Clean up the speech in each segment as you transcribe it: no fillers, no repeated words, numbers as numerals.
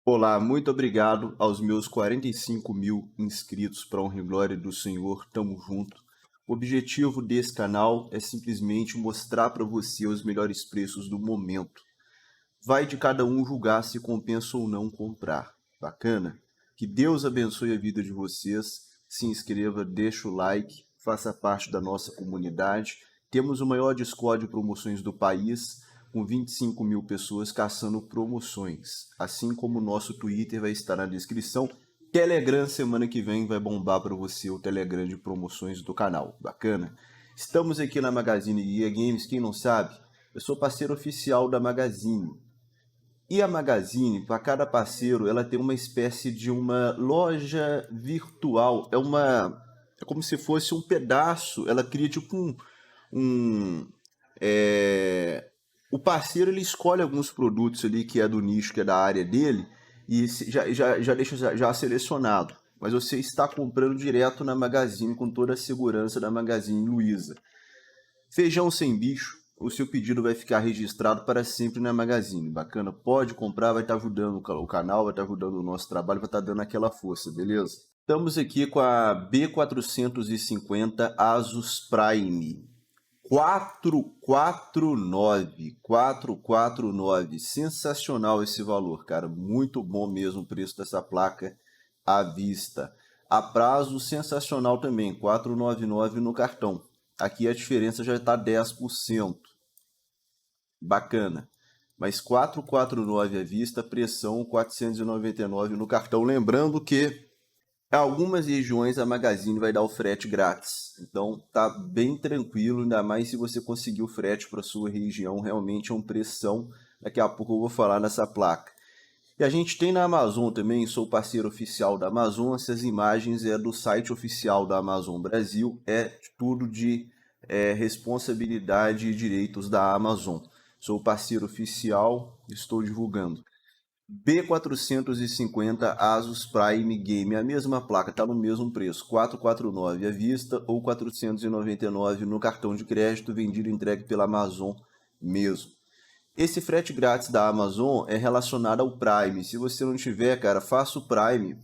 Olá, muito obrigado aos meus 45 mil inscritos para a honra e glória do Senhor. Tamo junto. O objetivo desse canal é simplesmente mostrar para você os melhores preços do momento. Vai de cada um julgar se compensa ou não comprar. Bacana? Que Deus abençoe a vida de vocês. Se inscreva, deixa o like, faça parte da nossa comunidade. Temos o maior Discord de promoções do país, com 25 mil pessoas caçando promoções. Assim como o nosso Twitter vai estar na descrição. Telegram, semana que vem, vai bombar para você o Telegram de promoções do canal. Bacana? Estamos aqui na Magazine Guia Games. Quem não sabe, eu sou parceiro oficial da Magazine. E a Magazine, para cada parceiro, ela tem uma espécie de uma loja virtual. É como se fosse um pedaço. Ela cria tipo um o parceiro ele escolhe alguns produtos ali que é do nicho, que é da área dele, e já deixa já selecionado. Mas você está comprando direto na Magazine com toda a segurança da Magazine Luiza. Feijão sem bicho, o seu pedido vai ficar registrado para sempre na Magazine. Bacana? Pode comprar, vai estar ajudando o canal, vai estar ajudando o nosso trabalho, vai estar dando aquela força, beleza? Estamos aqui com a B450 Asus Prime. 449, sensacional esse valor, cara, muito bom mesmo o preço dessa placa à vista. A prazo, sensacional também, 499 no cartão. Aqui a diferença já está 10%. Bacana. Mas 449 à vista, pressão 499 no cartão. Lembrando que em algumas regiões a Magazine vai dar o frete grátis. Então tá bem tranquilo, ainda mais se você conseguir o frete para sua região. Realmente é um pressão. Daqui a pouco eu vou falar nessa placa. E a gente tem na Amazon também, sou parceiro oficial da Amazon. Essas imagens é do site oficial da Amazon Brasil. É tudo de responsabilidade e direitos da Amazon. Sou parceiro oficial, estou divulgando. B450 Asus Prime Game, a mesma placa, está no mesmo preço, 449 à vista ou 499 no cartão de crédito, vendido e entregue pela Amazon mesmo. Esse frete grátis da Amazon é relacionado ao Prime. Se você não tiver, cara, faça o Prime.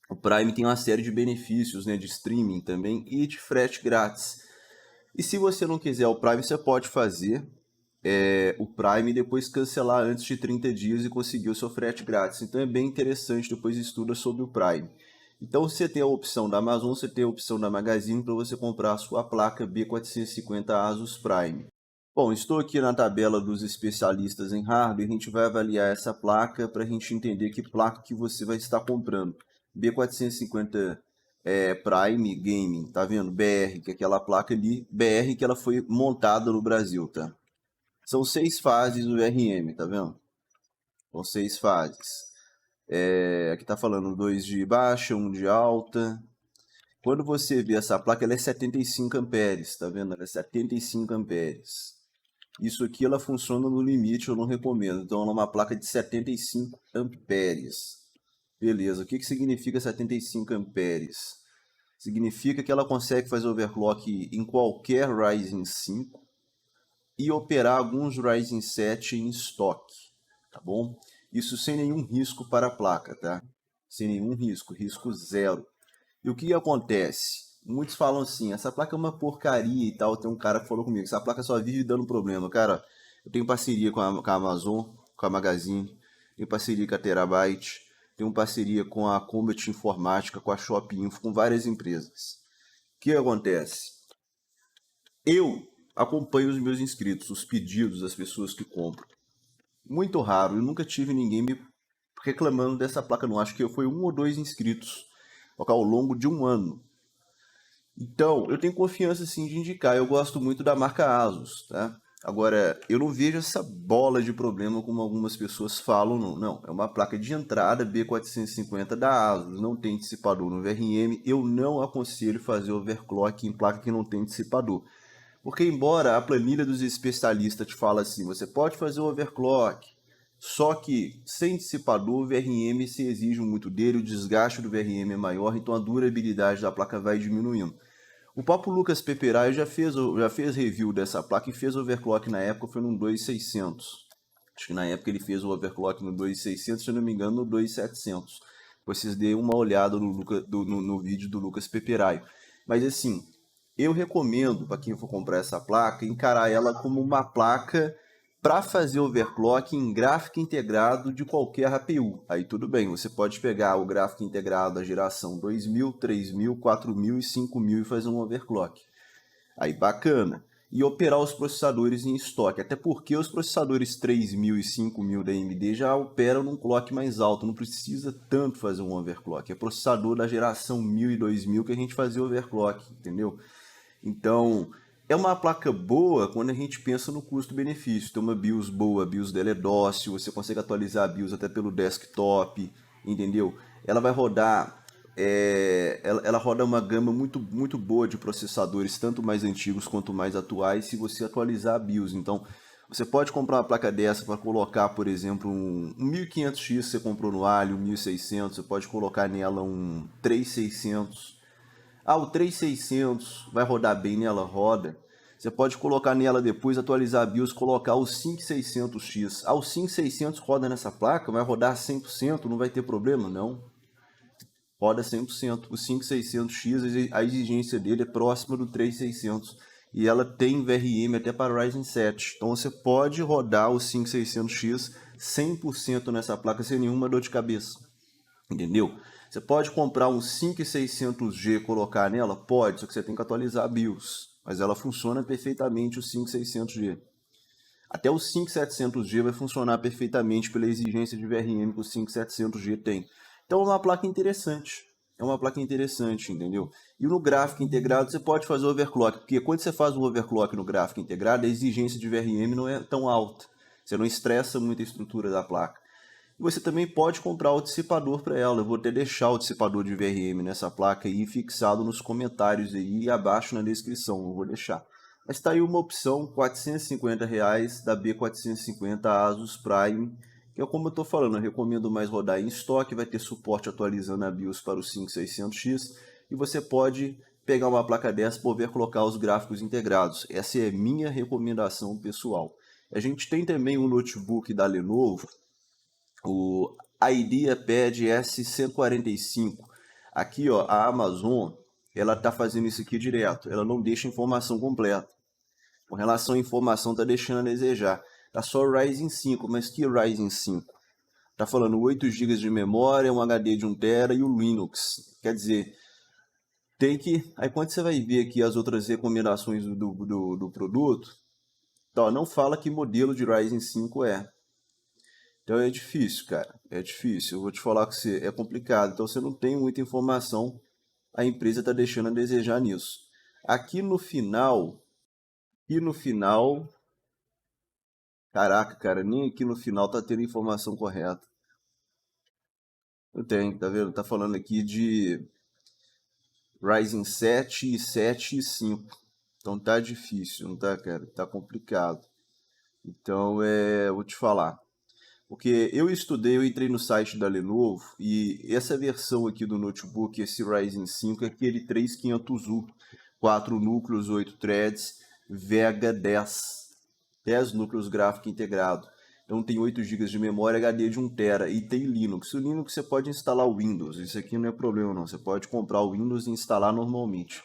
O Prime tem uma série de benefícios, né, de streaming também e de frete grátis. E se você não quiser o Prime, você pode fazer o Prime e depois cancelar antes de 30 dias e conseguir o seu frete grátis. Então é bem interessante, depois estuda sobre o Prime. Então você tem a opção da Amazon, você tem a opção da Magazine para você comprar a sua placa B450 Asus Prime. Bom, estou aqui na tabela dos especialistas em hardware, a gente vai avaliar essa placa para a gente entender que placa que você vai estar comprando. B450 Prime Gaming, tá vendo? BR, que é aquela placa ali, BR que ela foi montada no Brasil, tá? São 6 fases do VRM, tá vendo? São 6 fases. Aqui tá falando 2 de baixa, 1 de alta. Quando você vê essa placa, ela é 75 amperes, tá vendo? Ela é 75 amperes. Isso aqui ela funciona no limite, eu não recomendo. Então ela é uma placa de 75 amperes. Beleza, o que significa 75 amperes? Significa que ela consegue fazer overclock em qualquer Ryzen 5 e operar alguns Ryzen 7 em estoque, tá bom? Isso sem nenhum risco para a placa, tá? Sem nenhum risco, risco zero. E o que acontece? Muitos falam assim, essa placa é uma porcaria e tal. Tem um cara que falou comigo, essa placa só vive dando problema. Cara, eu tenho parceria com a Amazon, com a Magazine, tenho parceria com a Terabyte, tenho parceria com a Combat Informática, com a Shop Info, com várias empresas. O que acontece? Eu acompanho os meus inscritos, os pedidos das pessoas que compram. Muito raro, eu nunca tive ninguém me reclamando dessa placa, não. Acho que foi 1 ou 2 inscritos ao longo de um ano. Então, eu tenho confiança sim de indicar. Eu gosto muito da marca Asus, tá? Agora, eu não vejo essa bola de problema como algumas pessoas falam, não. Não, é uma placa de entrada B450 da Asus, não tem dissipador no VRM. Eu não aconselho fazer overclock em placa que não tem dissipador. Porque embora a planilha dos especialistas te fala assim, você pode fazer o overclock, só que sem dissipador o VRM se exige muito dele, o desgaste do VRM é maior, então a durabilidade da placa vai diminuindo. O próprio Lucas Peperaio já fez review dessa placa e fez overclock na época, foi num 2600. Acho que na época ele fez o overclock no 2600, se eu não me engano, no 2700. Vocês deem uma olhada no vídeo do Lucas Peperaio. Mas assim, eu recomendo para quem for comprar essa placa, encarar ela como uma placa para fazer overclock em gráfico integrado de qualquer APU. Aí tudo bem, você pode pegar o gráfico integrado da geração 2000, 3000, 4000 e 5000 e fazer um overclock. Aí bacana. E operar os processadores em estoque, até porque os processadores 3000 e 5000 da AMD já operam num clock mais alto, não precisa tanto fazer um overclock. É processador da geração 1000 e 2000 que a gente fazia overclock, entendeu? Então, é uma placa boa quando a gente pensa no custo-benefício. Tem uma BIOS boa, a BIOS dela é dócil, você consegue atualizar a BIOS até pelo desktop, entendeu? Ela vai rodar, ela roda uma gama muito boa de processadores, tanto mais antigos quanto mais atuais, se você atualizar a BIOS. Então, você pode comprar uma placa dessa para colocar, por exemplo, um 1500X você comprou no Alio, um 1600, você pode colocar nela um 3600. Ah, o 3600 vai rodar bem nela? Roda. Você pode colocar nela depois, atualizar a BIOS, colocar o 5600X. Ah, o 5600 roda nessa placa? Vai rodar 100%? Não vai ter problema? Não. Roda 100%. O 5600X, a exigência dele é próxima do 3600. E ela tem VRM até para Ryzen 7. Então você pode rodar o 5600X 100% nessa placa sem nenhuma dor de cabeça. Entendeu? Você pode comprar um 5600G e colocar nela? Pode, só que você tem que atualizar a BIOS. Mas ela funciona perfeitamente o 5600G. Até o 5700G vai funcionar perfeitamente pela exigência de VRM que o 5700G tem. Então é uma placa interessante. É uma placa interessante, entendeu? E no gráfico integrado você pode fazer overclock, porque quando você faz um overclock no gráfico integrado, a exigência de VRM não é tão alta. Você não estressa muito a estrutura da placa. E você também pode comprar o dissipador para ela. Eu vou até deixar o dissipador de VRM nessa placa aí fixado nos comentários aí e abaixo na descrição. Eu vou deixar. Mas está aí uma opção, R$ 450 da B450 Asus Prime, que é como eu estou falando, eu recomendo mais rodar em estoque, vai ter suporte atualizando a BIOS para o 5600X e você pode pegar uma placa dessa para ver colocar os gráficos integrados. Essa é a minha recomendação pessoal. A gente tem também um notebook da Lenovo, o IdeaPad S145. Aqui, ó, a Amazon, ela tá fazendo isso aqui direto. Ela não deixa informação completa. Com relação à informação, tá deixando a desejar. Tá só o Ryzen 5, mas que Ryzen 5? Tá falando 8 GB de memória, um HD de 1 TB e o Linux. Quer dizer, tem que... Aí quando você vai ver aqui as outras recomendações do produto, então, não fala que modelo de Ryzen 5 é. Então é difícil, cara. É difícil. Eu vou te falar que você é complicado. Então você não tem muita informação. A empresa está deixando a desejar nisso. Aqui no final, caraca, cara, nem aqui no final tá tendo informação correta. Não tem, tá vendo? Tá falando aqui de Ryzen 7 e 7 e 5. Então tá difícil, não tá, cara? Tá complicado. Então, vou te falar. Porque eu entrei no site da Lenovo e essa versão aqui do notebook, esse Ryzen 5, é aquele 3500U, 4 núcleos, 8 threads, Vega 10 núcleos gráfico integrado. Então tem 8 GB de memória, HD de 1 TB e tem Linux. O Linux você pode instalar o Windows, isso aqui não é problema não, você pode comprar o Windows e instalar normalmente.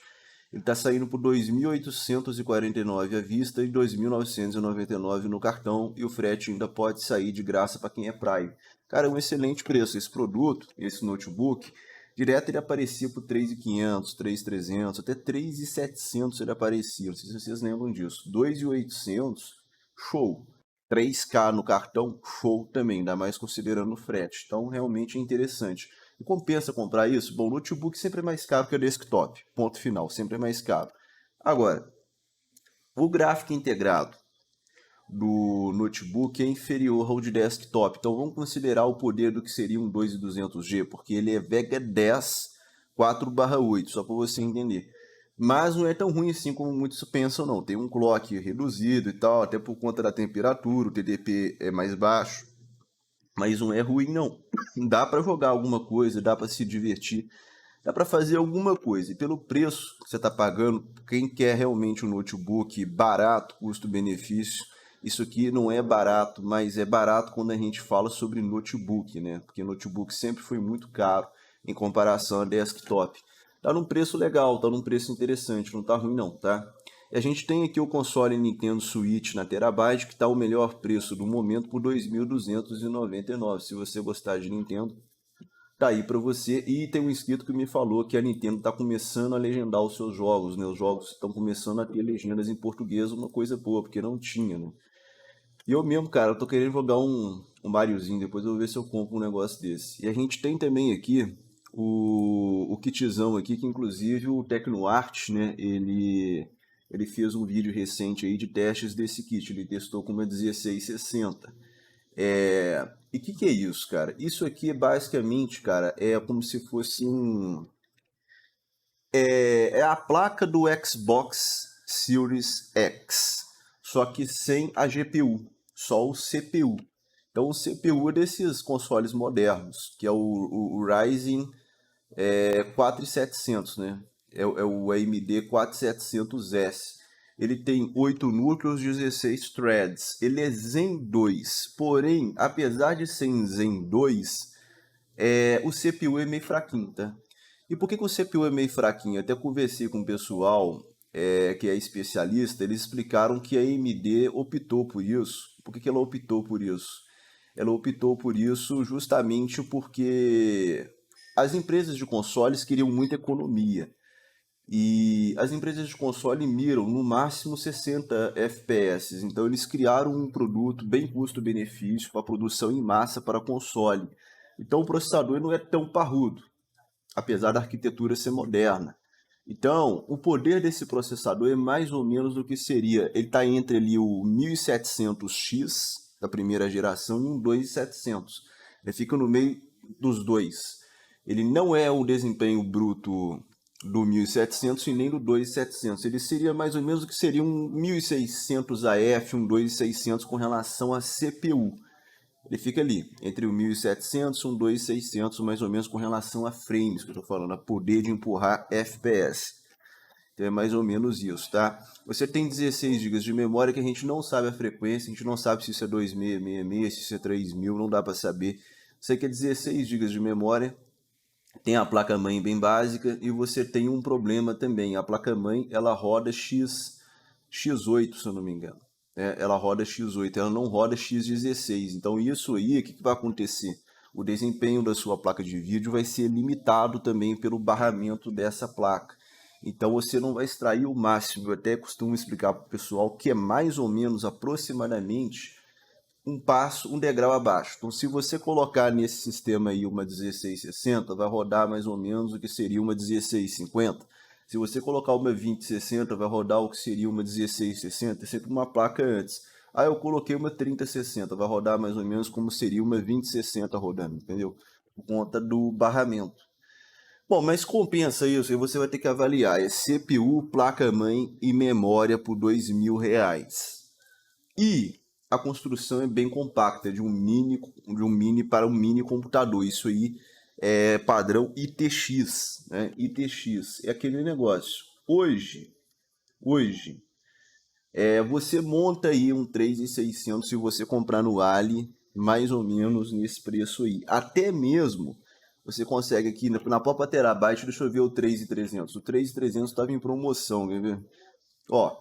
Ele está saindo por R$ 2.849 à vista e R$ 2.999 no cartão. E o frete ainda pode sair de graça para quem é Prime. Cara, é um excelente preço. Esse produto, esse notebook, direto ele aparecia por R$ 3.500, R$ 3.300, até R$ 3.700 ele aparecia. Não sei se vocês lembram disso. R$ 2.800, show. 3K no cartão, show também, ainda mais considerando o frete. Então, realmente é interessante. E compensa comprar isso? Bom, o notebook sempre é mais caro que o desktop. Ponto final, sempre é mais caro. Agora, o gráfico integrado do notebook é inferior ao de desktop. Então vamos considerar o poder do que seria um 2200G, porque ele é Vega 10 4/8, só para você entender. Mas não é tão ruim assim como muitos pensam não. Tem um clock reduzido e tal, até por conta da temperatura, o TDP é mais baixo. Mas não é ruim não. Dá para jogar alguma coisa, dá para se divertir, dá para fazer alguma coisa. E pelo preço que você está pagando, quem quer realmente um notebook barato, custo-benefício, Isso aqui não é barato, mas é barato quando a gente fala sobre notebook, né? Porque notebook sempre foi muito caro em comparação a desktop. Tá num preço legal, tá num preço interessante, não tá ruim não, tá? E a gente tem aqui o console Nintendo Switch na Terabyte, que está o melhor preço do momento por R$ 2.299. Se você gostar de Nintendo, tá aí para você. E tem um inscrito que me falou que a Nintendo está começando a legendar os seus jogos, né? Os jogos estão começando a ter legendas em português, uma coisa boa, porque não tinha, né? E eu mesmo, cara, eu tô querendo jogar um Mariozinho, depois eu vou ver se eu compro um negócio desse. E a gente tem também aqui o kitzão aqui, que inclusive o TecnoArt, né, ele fez um vídeo recente aí de testes desse kit, ele testou com uma 1660. E o que é isso, cara? Isso aqui é basicamente, cara, é como se fosse é a placa do Xbox Series X, só que sem a GPU, só o CPU. Então o CPU é desses consoles modernos, que é o Ryzen 4700, né? É o AMD 4700S. Ele tem 8 núcleos, 16 threads. Ele é Zen 2. Porém, apesar de ser em Zen 2, o CPU é meio fraquinho, tá? E por que o CPU é meio fraquinho? Até conversei com o pessoal que é especialista, eles explicaram que a AMD optou por isso. Por que ela optou por isso? Ela optou por isso justamente porque as empresas de consoles queriam muita economia. E as empresas de console miram no máximo 60 FPS. Então eles criaram um produto bem custo-benefício para produção em massa para console. Então o processador não é tão parrudo, apesar da arquitetura ser moderna. Então, o poder desse processador é mais ou menos do que seria. Ele está entre ali o 1700X da primeira geração e um 2700. Ele fica no meio dos dois. Ele não é o desempenho bruto do 1700 e nem do 2700. Ele seria mais ou menos o que seria um 1600 AF, um 2600 com relação a CPU. Ele fica ali, entre o 1700 e um 2600, mais ou menos com relação a frames, que eu estou falando, a poder de empurrar FPS. Então é mais ou menos isso, tá? Você tem 16 GB de memória que a gente não sabe a frequência, a gente não sabe se isso é 2666, se isso é 3000, não dá para saber. Você quer 16 GB de memória, tem a placa-mãe bem básica e você tem um problema também. A placa-mãe, ela roda X8, se eu não me engano. Ela roda X8, ela não roda X16. Então isso aí, o que vai acontecer? O desempenho da sua placa de vídeo vai ser limitado também pelo barramento dessa placa. Então você não vai extrair o máximo. Eu até costumo explicar para o pessoal que é mais ou menos aproximadamente um degrau abaixo. Então, se você colocar nesse sistema aí uma 1660, vai rodar mais ou menos o que seria uma 1650. Se você colocar uma 2060, vai rodar o que seria uma 1660, é sempre uma placa antes. Ah, eu coloquei uma 3060, vai rodar mais ou menos como seria uma 2060 rodando, entendeu? Por conta do barramento. Bom, mas compensa isso, e você vai ter que avaliar. É CPU, placa-mãe e memória por R$ 2.000. E a construção é bem compacta, de um mini para um mini computador. Isso aí é padrão ITX, né? ITX é aquele negócio. Hoje, você monta aí um 3.600 se você comprar no Ali, mais ou menos nesse preço aí. Até mesmo você consegue aqui na própria Terabyte, deixa eu ver o 3.300. O 3.300 estava em promoção, quer ver? Ó,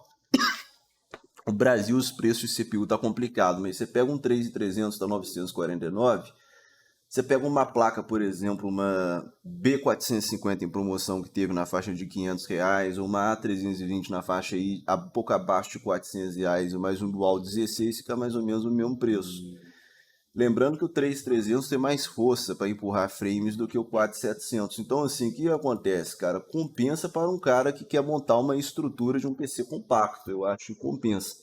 o Brasil, os preços de CPU tá complicado, mas você pega um 3300 da 949, você pega uma placa, por exemplo, uma B450 em promoção que teve na faixa de R$ 500, ou uma A320 na faixa aí, pouco abaixo de R$ 400, ou mais um Dual 16, fica mais ou menos o mesmo preço. Lembrando que o 3300 tem mais força para empurrar frames do que o 4700. Então, assim, o que acontece, cara? Compensa para um cara que quer montar uma estrutura de um PC compacto. Eu acho que compensa.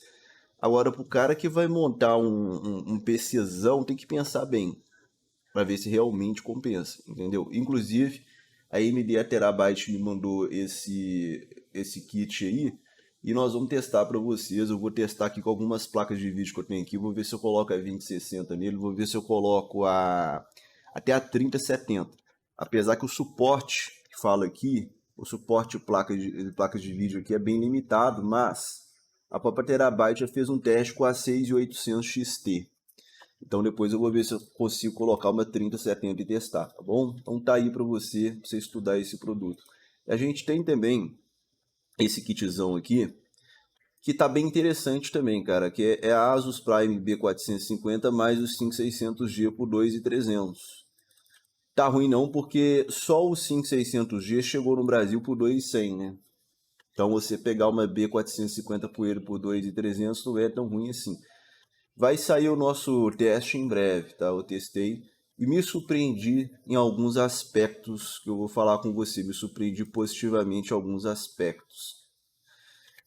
Agora, para o cara que vai montar um PCzão, tem que pensar bem para ver se realmente compensa, entendeu? Inclusive, a AMD a Terabyte me mandou esse kit aí e nós vamos testar para vocês. Eu vou testar aqui com algumas placas de vídeo que eu tenho aqui. Vou ver se eu coloco a 2060 nele, vou ver se eu coloco até a 3070. Apesar que o suporte que fala aqui, o suporte de placas de vídeo aqui é bem limitado, mas A própria Terabyte já fez um teste com a 6800 XT. Então depois eu vou ver se eu consigo colocar uma 3070 e testar, tá bom? Então tá aí para você estudar esse produto. A gente tem também esse kitzão aqui, que tá bem interessante também, cara, que é a Asus Prime B450 mais os 5600G por 2.300. Tá ruim não, porque só o 5600G chegou no Brasil por 2.100, né? Então você pegar uma B450 por ele por 2.300 não é tão ruim assim. Vai sair o nosso teste em breve, tá? Eu testei e me surpreendi em alguns aspectos que eu vou falar com você. Me surpreendi positivamente em alguns aspectos.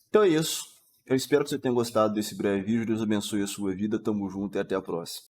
Então é isso. Eu espero que você tenha gostado desse breve vídeo. Deus abençoe a sua vida. Tamo junto e até a próxima.